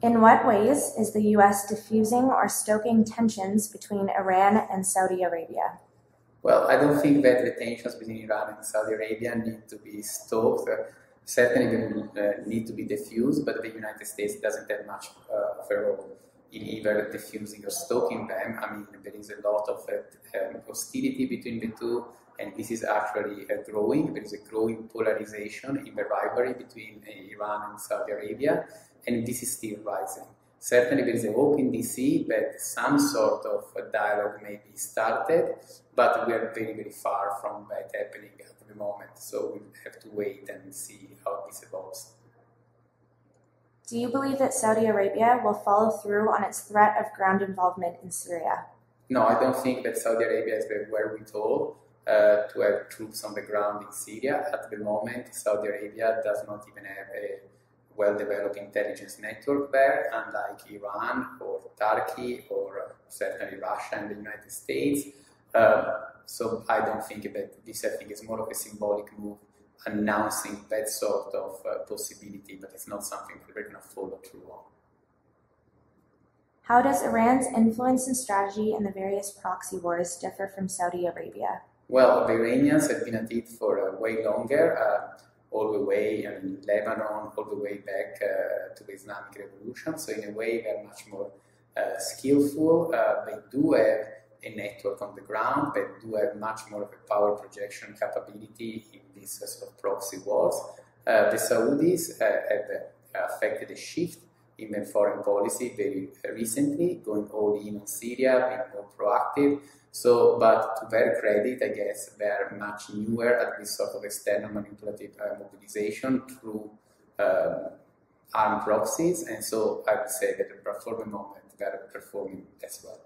In what ways is the U.S. diffusing or stoking tensions between Iran and Saudi Arabia? Well, I don't think that the tensions between Iran and Saudi Arabia need to be stoked. Certainly they need to be diffused, but the United States doesn't have much of a role in either diffusing or stoking them. I mean, there is a lot of hostility between the two, and this is actually growing. There is a growing polarization in the rivalry between Iran and Saudi Arabia, and this is still rising. Certainly there is a hope in DC that some sort of dialogue may be started, but we are very, very far from that happening at the moment. So we have to wait and see how this evolves. Do you believe that Saudi Arabia will follow through on its threat of ground involvement in Syria? No, I don't think that Saudi Arabia has the wherewithal to have troops on the ground in Syria. At the moment, Saudi Arabia does not even have a well-developed intelligence network there, unlike Iran or Turkey or certainly Russia and the United States. So I don't think that this, I think, is more of a symbolic move announcing that sort of possibility, but it's not something that we're going to follow through on. How does Iran's influence and strategy in the various proxy wars differ from Saudi Arabia? Well, the Iranians have been at it for way longer, all the way in Lebanon, all the way back to the Islamic Revolution. So in a way, they're much more skillful. They do have a network on the ground. They do have much more of a power projection capability in these sort of proxy wars. The Saudis have affected a shift in their foreign policy very recently, going all in on Syria, being more proactive. So, but to their credit, I guess they're much newer at this sort of external manipulative mobilization through armed proxies, and so I would say that for the moment they're performing as well.